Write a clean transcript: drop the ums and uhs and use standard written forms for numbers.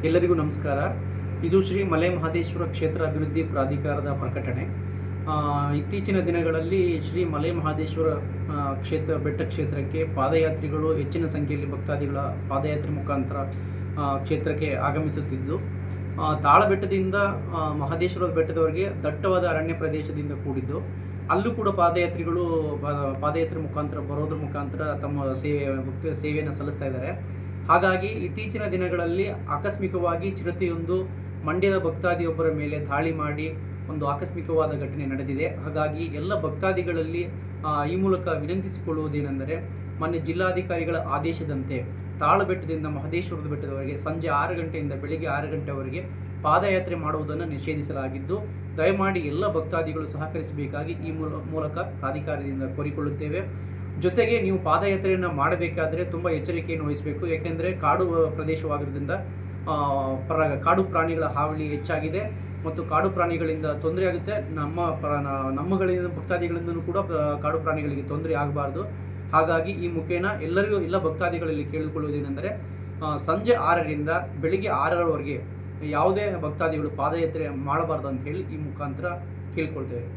ಎಲ್ಲರಿಗೂ ನಮಸ್ಕಾರ. ಇದು ಶ್ರೀ ಮಲೆ ಮಹದೇಶ್ವರ ಕ್ಷೇತ್ರ ಅಭಿವೃದ್ಧಿ ಪ್ರಾಧಿಕಾರದ ಪ್ರಕಟಣೆ. ಇತ್ತೀಚಿನ ದಿನಗಳಲ್ಲಿ ಶ್ರೀ ಮಲೆ ಮಹದೇಶ್ವರ ಬೆಟ್ಟ ಕ್ಷೇತ್ರಕ್ಕೆ ಪಾದಯಾತ್ರಿಗಳು ಹೆಚ್ಚಿನ ಸಂಖ್ಯೆಯಲ್ಲಿ ಭಕ್ತಾದಿಗಳ ಪಾದಯಾತ್ರೆ ಮುಖಾಂತರ ಕ್ಷೇತ್ರಕ್ಕೆ ಆಗಮಿಸುತ್ತಿದ್ದು, ತಾಳಬೆಟ್ಟದಿಂದ ಮಹದೇಶ್ವರ ಬೆಟ್ಟದವರೆಗೆ ದಟ್ಟವಾದ ಅರಣ್ಯ ಪ್ರದೇಶದಿಂದ ಕೂಡಿದ್ದು, ಅಲ್ಲೂ ಕೂಡ ಪಾದಯಾತ್ರೆ ಮುಖಾಂತರ ಬರೋದ್ರ ಮುಖಾಂತರ ತಮ್ಮ ಸೇವೆಯನ್ನು ಸಲ್ಲಿಸ್ತಾ ಇದ್ದಾರೆ. ಹಾಗಾಗಿ ಇತ್ತೀಚಿನ ದಿನಗಳಲ್ಲಿ ಆಕಸ್ಮಿಕವಾಗಿ ಚಿರತೆಯೊಂದು ಮಂಡ್ಯದ ಭಕ್ತಾದಿಯೊಬ್ಬರ ಮೇಲೆ ದಾಳಿ ಮಾಡಿ ಒಂದು ಆಕಸ್ಮಿಕವಾದ ಘಟನೆ ನಡೆದಿದೆ. ಹಾಗಾಗಿ ಎಲ್ಲ ಭಕ್ತಾದಿಗಳಲ್ಲಿ ಈ ಮೂಲಕ ವಿನಂತಿಸಿಕೊಳ್ಳುವುದೇನೆಂದರೆ, ಮೊನ್ನೆ ಜಿಲ್ಲಾಧಿಕಾರಿಗಳ ಆದೇಶದಂತೆ ತಾಳಬೆಟ್ಟದಿಂದ ಮಹದೇಶ್ವರದ ಬೆಟ್ಟದವರೆಗೆ ಸಂಜೆ 6 ಗಂಟೆಯಿಂದ ಬೆಳಿಗ್ಗೆ 6 ಗಂಟೆವರೆಗೆ ಪಾದಯಾತ್ರೆ ಮಾಡುವುದನ್ನು ನಿಷೇಧಿಸಲಾಗಿದ್ದು, ದಯಮಾಡಿ ಎಲ್ಲ ಭಕ್ತಾದಿಗಳು ಸಹಕರಿಸಬೇಕಾಗಿ ಈ ಮೂಲಕ ಪ್ರಾಧಿಕಾರದಿಂದ ಕೋರಿಕೊಳ್ಳುತ್ತೇವೆ. ಜೊತೆಗೆ ನೀವು ಪಾದಯಾತ್ರೆಯನ್ನು ಮಾಡಬೇಕಾದರೆ ತುಂಬ ಎಚ್ಚರಿಕೆಯನ್ನು ವಹಿಸಬೇಕು. ಏಕೆಂದರೆ ಕಾಡು ಪ್ರದೇಶವಾಗಿರೋದ್ರಿಂದ ಕಾಡು ಪ್ರಾಣಿಗಳ ಹಾವಳಿ ಹೆಚ್ಚಾಗಿದೆ ಮತ್ತು ಕಾಡು ಪ್ರಾಣಿಗಳಿಂದ ತೊಂದರೆ ಆಗುತ್ತೆ. ನಮ್ಮಗಳಿಂದ ಭಕ್ತಾದಿಗಳಿಂದಲೂ ಕೂಡ ಕಾಡು ಪ್ರಾಣಿಗಳಿಗೆ ತೊಂದರೆ ಆಗಬಾರ್ದು. ಹಾಗಾಗಿ ಈ ಮುಖೇನ ಎಲ್ಲ ಭಕ್ತಾದಿಗಳಲ್ಲಿ ಕೇಳಿಕೊಳ್ಳುವುದೇನೆಂದರೆ, ಸಂಜೆ 6ರಿಂದ ಬೆಳಿಗ್ಗೆ 6ರವರೆಗೆ ಯಾವುದೇ ಭಕ್ತಾದಿಗಳು ಪಾದಯಾತ್ರೆ ಮಾಡಬಾರ್ದು ಅಂತ ಹೇಳಿ ಈ ಮುಖಾಂತರ ಕೇಳ್ಕೊಳ್ತೇವೆ.